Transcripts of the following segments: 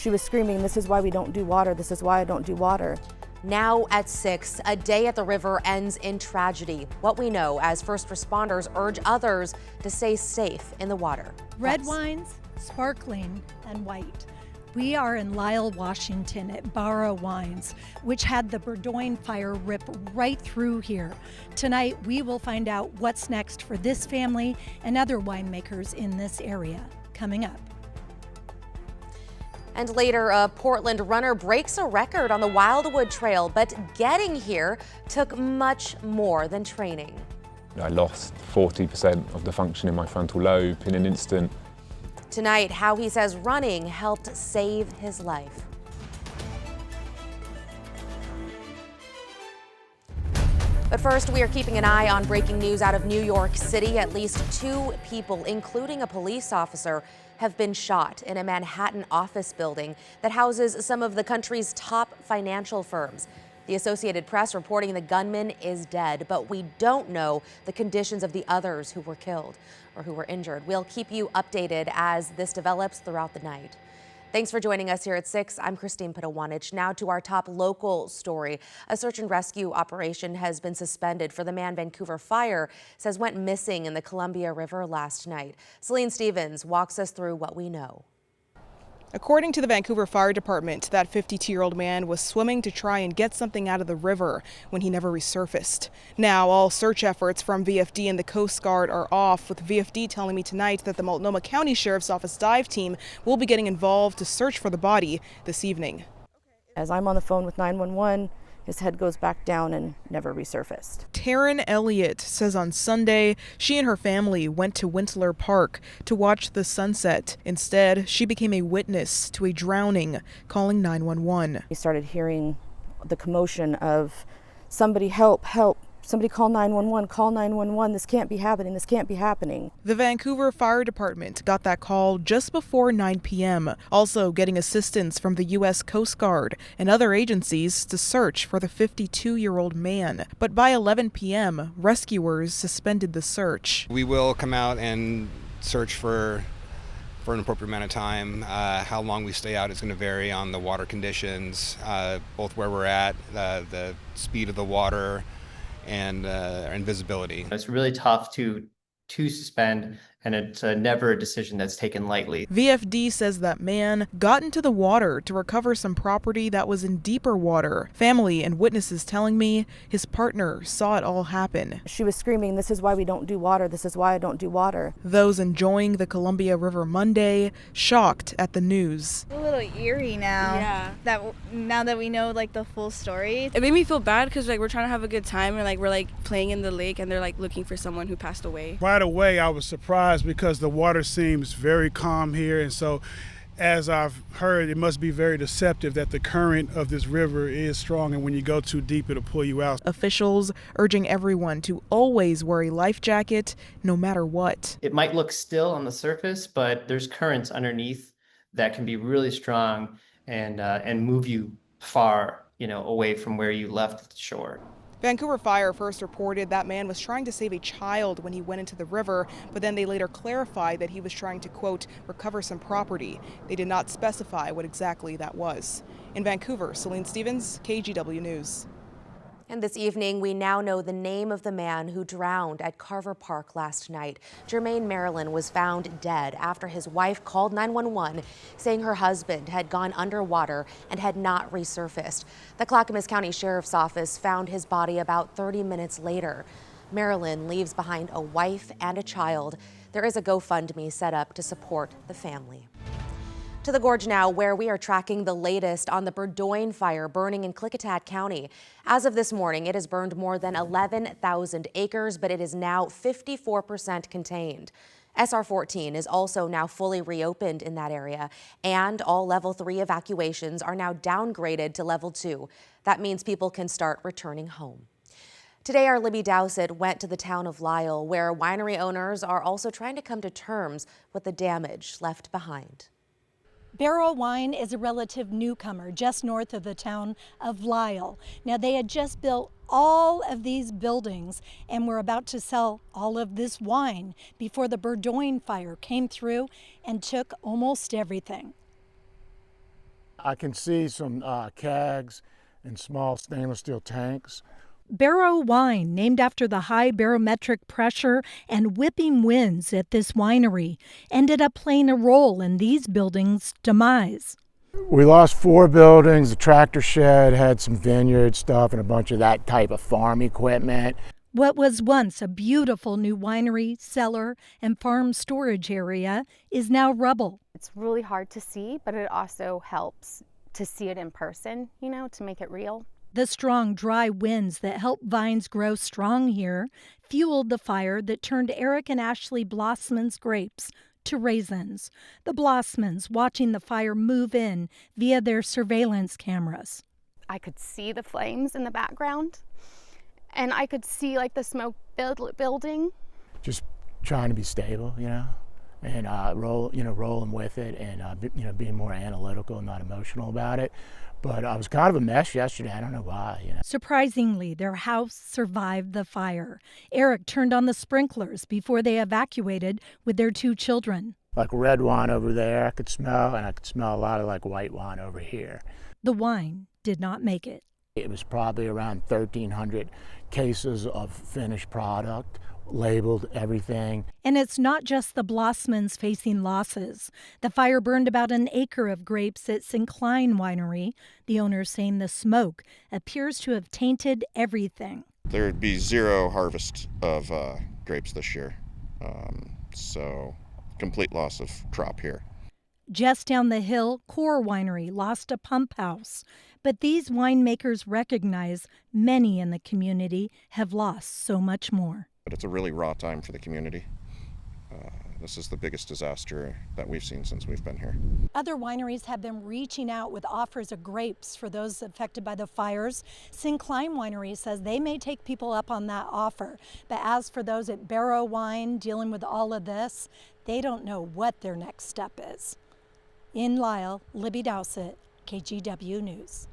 She was screaming, "This is why we don't do water. This is why I don't do water." Now at 6, a day at the river ends in tragedy. What we know as first responders urge others to stay safe in the water. Red wines, sparkling and white. We are in Lisle, Washington at Barra Wines, which had the Berdo fire rip right through here. Tonight, we will find out what's next for this family and other winemakers in this area. Coming up. And later, a Portland runner breaks a record on the Wildwood Trail, but getting here took much more than training. I lost 40% of the function in my frontal lobe in an instant. Tonight, how he says running helped save his life. But first, we are keeping an eye on breaking news out of New York City. At least 2 people, including a police officer, have been shot in a Manhattan office building that houses some of the country's top financial firms. The Associated Press reporting the gunman is dead, but we don't know the conditions of the others who were killed or who were injured. We'll keep you updated as this develops throughout the night. Thanks for joining us here at 6. I'm Christine Pitawanich. Now to our top local story. A search and rescue operation has been suspended for the man Vancouver Fire says went missing in the Columbia River last night. Celine Stevens walks us through what we know. According to the Vancouver Fire Department, that 52-year-old man was swimming to try and get something out of the river when he never resurfaced. Now, all search efforts from VFD and the Coast Guard are off, with VFD telling me tonight that the Multnomah County Sheriff's Office dive team will be getting involved to search for the body this evening. As I'm on the phone with 911, his head goes back down and never resurfaced. Taryn Elliott says on Sunday she and her family went to Carver Park to watch the sunset. Instead, she became a witness to a drowning, calling 911. We started hearing the commotion of somebody help, help. Somebody call 911, call 911. This can't be happening. This can't be happening. The Vancouver Fire Department got that call just before 9 p.m., also getting assistance from the U.S. Coast Guard and other agencies to search for the 52-year-old man. But by 11 p.m., rescuers suspended the search. We will come out and search for an appropriate amount of time. How long we stay out is going to vary on the water conditions, both where we're at, the speed of the water, and visibility. It's really tough to suspend, and it's never a decision that's taken lightly. VFD says that man got into the water to recover some property that was in deeper water. Family and witnesses telling me his partner saw it all happen. She was screaming, "This is why we don't do water. This is why I don't do water." Those enjoying the Columbia River Monday shocked at the news. A little eerie now. Yeah. Now that we know like the full story. It made me feel bad because we're trying to have a good time and we're playing in the lake and they're looking for someone who passed away. Right away, I was surprised because the water seems very calm here, and so as I've heard, it must be very deceptive that the current of this river is strong, and when you go too deep, it'll pull you out. Officials urging everyone to always wear a life jacket no matter what. It might look still on the surface, but there's currents underneath that can be really strong and move you far, away from where you left the shore. Vancouver Fire first reported that man was trying to save a child when he went into the river, but then they later clarified that he was trying to, quote, recover some property. They did not specify what exactly that was. In Vancouver, Celine Stevens, KGW News. And this evening, we now know the name of the man who drowned at Carver Park last night. Jermaine Maryland was found dead after his wife called 911, saying her husband had gone underwater and had not resurfaced. The Clackamas County Sheriff's Office found his body about 30 minutes later. Maryland leaves behind a wife and a child. There is a GoFundMe set up to support the family. To the gorge now, where we are tracking the latest on the Berdo fire burning in Klickitat County. As of this morning, it has burned more than 11,000 acres, but it is now 54% contained. SR 14 is also now fully reopened in that area, and all level 3 evacuations are now downgraded to level 2. That means people can start returning home. Today, our Libby Dowsett went to the town of Lisle, where winery owners are also trying to come to terms with the damage left behind. Barrel Wine is a relative newcomer just north of the town of Lisle. Now, they had just built all of these buildings and were about to sell all of this wine before the Berdo fire came through and took almost everything. I can see some kegs and small stainless steel tanks. Berdo wine, named after the high barometric pressure and whipping winds at this winery, ended up playing a role in these buildings' demise. We lost 4 buildings. The tractor shed had some vineyard stuff and a bunch of that type of farm equipment. What was once a beautiful new winery, cellar, and farm storage area is now rubble. It's really hard to see, but it also helps to see it in person, to make it real. The strong, dry winds that help vines grow strong here fueled the fire that turned Eric and Ashley Blossman's grapes to raisins. The Blossmans watching the fire move in via their surveillance cameras. I could see the flames in the background, and I could see the smoke building. Just trying to be stable, and rolling with it, and being more analytical and not emotional about it. But I was kind of a mess yesterday. I don't know why. Surprisingly, their house survived the fire. Eric turned on the sprinklers before they evacuated with their 2 children. Like red wine over there I could smell, and I could smell a lot of white wine over here. The wine did not make it. It was probably around 1,300 cases of finished product, labeled everything. And it's not just the Blossmans facing losses. The fire burned about an acre of grapes at Syncline Winery, the owner saying the smoke appears to have tainted everything. There'd be 0 harvest of grapes this year, so complete loss of crop here. Just down the hill, Core Winery lost a pump house. But these winemakers recognize many in the community have lost so much more. But it's a really raw time for the community. This is the biggest disaster that we've seen since we've been here. Other wineries have been reaching out with offers of grapes for those affected by the fires. Syncline Winery says they may take people up on that offer. But as for those at Berdo Wine dealing with all of this, they don't know what their next step is. In Lisle, Libby Dowsett, KGW News.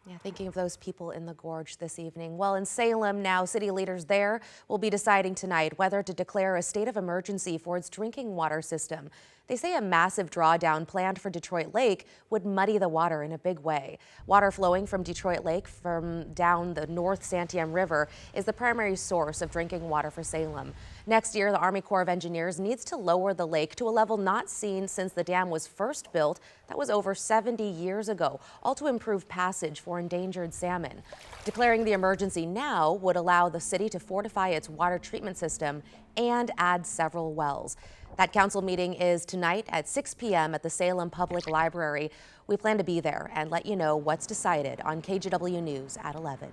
Yeah, thinking of those people in the gorge this evening. Well, in Salem now, city leaders there will be deciding tonight whether to declare a state of emergency for its drinking water system. They say a massive drawdown planned for Detroit Lake would muddy the water in a big way. Water flowing from Detroit Lake from down the North Santiam River is the primary source of drinking water for Salem. Next year, the Army Corps of Engineers needs to lower the lake to a level not seen since the dam was first built. That was over 70 years ago, all to improve passage for endangered salmon. Declaring the emergency now would allow the city to fortify its water treatment system and add several wells. That council meeting is tonight at 6 p.m. at the Salem Public Library. We plan to be there and let you know what's decided on KGW News at 11.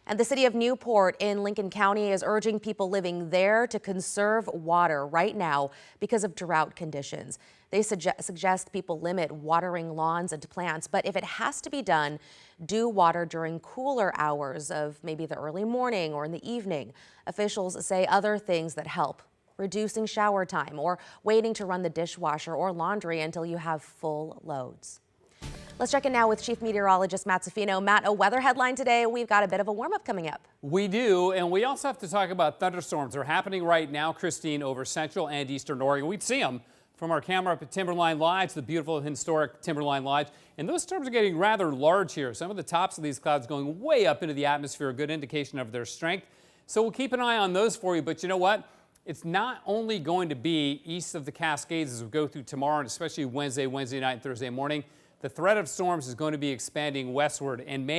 And the city of Newport in Lincoln County is urging people living there to conserve water right now because of drought conditions. They suggest people limit watering lawns and plants, but if it has to be done, do water during cooler hours of maybe the early morning or in the evening. Officials say other things that help: reducing shower time or waiting to run the dishwasher or laundry until you have full loads. Let's check in now with Chief Meteorologist Matt Safino. Matt, a weather headline today. We've got a bit of a warm-up coming up. We do, and we also have to talk about thunderstorms. They're happening right now, Christine, over central and eastern Oregon. We'd see them from our camera up at Timberline Lodge, the beautiful historic Timberline Lodge. And those storms are getting rather large here. Some of the tops of these clouds going way up into the atmosphere, a good indication of their strength. So we'll keep an eye on those for you. But you know what? It's not only going to be east of the Cascades as we go through tomorrow, and especially Wednesday night, and Thursday morning. The threat of storms is going to be expanding westward and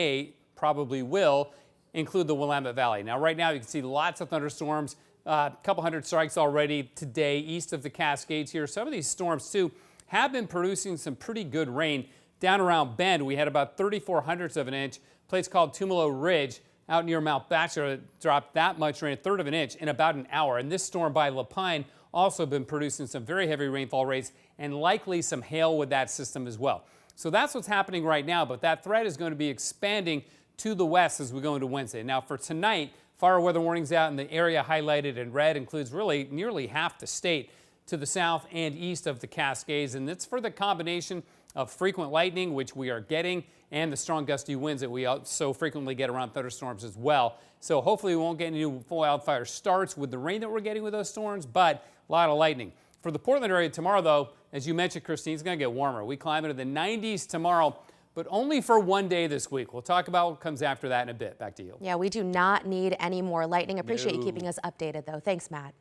probably will include the Willamette Valley. Now, right now, you can see lots of thunderstorms, a couple hundred strikes already today east of the Cascades here. Some of these storms, too, have been producing some pretty good rain. Down around Bend, we had about 34/100ths of an inch. A place called Tumalo Ridge out near Mount Bachelor dropped that much rain, 1/3 of an inch, in about an hour. And this storm by Lapine also been producing some very heavy rainfall rates and likely some hail with that system as well. So that's what's happening right now, but that threat is going to be expanding to the west as we go into Wednesday. Now for tonight, fire weather warnings out in the area highlighted in red includes really nearly half the state to the south and east of the Cascades, and it's for the combination of frequent lightning, which we are getting, and the strong gusty winds that we so frequently get around thunderstorms as well. So hopefully we won't get any new wildfire starts with the rain that we're getting with those storms, but a lot of lightning. For the Portland area tomorrow, though, as you mentioned, Christine, it's going to get warmer. We climb into the 90s tomorrow, but only for one day this week. We'll talk about what comes after that in a bit. Back to you. Yeah, we do not need any more lightning. Appreciate you keeping us updated, though. Thanks, Matt.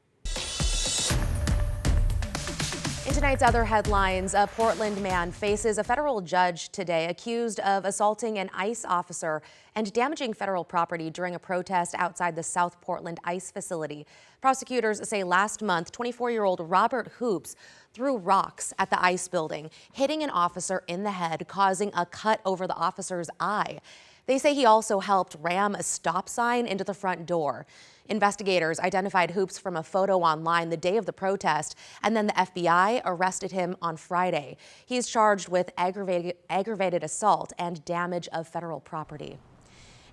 In tonight's other headlines, a Portland man faces a federal judge today accused of assaulting an ICE officer and damaging federal property during a protest outside the South Portland ICE facility. Prosecutors say last month, 24-year-old Robert Hoops threw rocks at the ICE building, hitting an officer in the head, causing a cut over the officer's eye. They say he also helped ram a stop sign into the front door. Investigators identified Hoops from a photo online the day of the protest, and then the FBI arrested him on Friday. He is charged with aggravated assault and damage of federal property.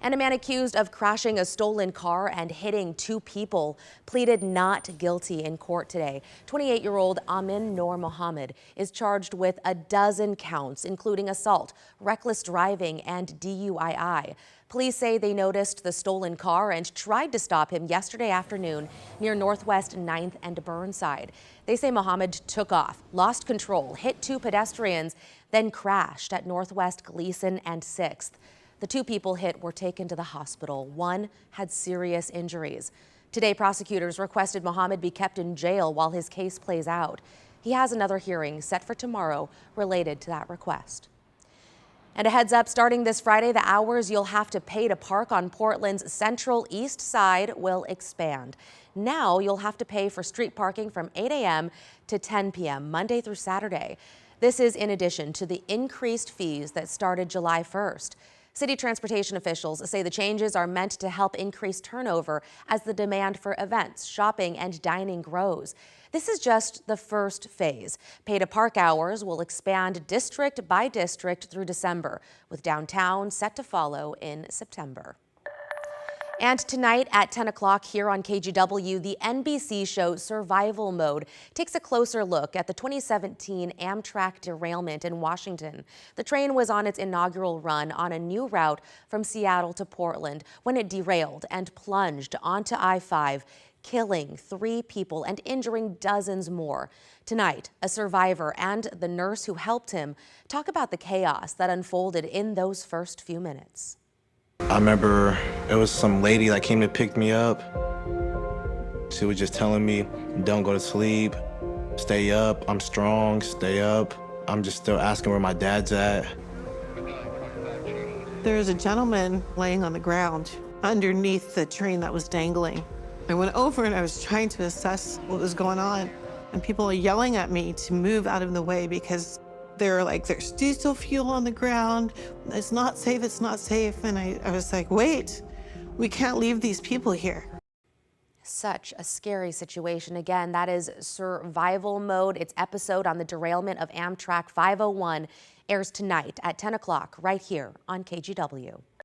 And a man accused of crashing a stolen car and hitting two people pleaded not guilty in court today. 28-year-old Amin Noor Mohammed is charged with a dozen counts, including assault, reckless driving, and DUII. Police say they noticed the stolen car and tried to stop him yesterday afternoon near Northwest 9th and Burnside. They say Mohammed took off, lost control, hit two pedestrians, then crashed at Northwest Gleason and 6th. The two people hit were taken to the hospital. One had serious injuries. Today, prosecutors requested Mohammed be kept in jail while his case plays out. He has another hearing set for tomorrow related to that request. And a heads up, starting this Friday, the hours you'll have to pay to park on Portland's Central East Side will expand. Now you'll have to pay for street parking from 8 a.m. to 10 p.m. Monday through Saturday. This is in addition to the increased fees that started July 1st. City transportation officials say the changes are meant to help increase turnover as the demand for events, shopping, and dining grows. This is just the first phase. Pay to park hours will expand district by district through December, with downtown set to follow in September. And tonight at 10 o'clock here on KGW, the NBC show Survival Mode takes a closer look at the 2017 Amtrak derailment in Washington. The train was on its inaugural run on a new route from Seattle to Portland when it derailed and plunged onto I-5, killing 3 people and injuring dozens more. Tonight, a survivor and the nurse who helped him talk about the chaos that unfolded in those first few minutes. I remember it was some lady that came to pick me up. She was just telling me, don't go to sleep, stay up, I'm strong, stay up. I'm just still asking where my dad's at. There was a gentleman laying on the ground underneath the train that was dangling. I went over and I was trying to assess what was going on, and people are yelling at me to move out of the way because they're like, there's diesel fuel on the ground. It's not safe, it's not safe. And I was like, wait, we can't leave these people here. Such a scary situation. Again, that is Survival Mode. Its episode on the derailment of Amtrak 501 airs tonight at 10 o'clock right here on KGW.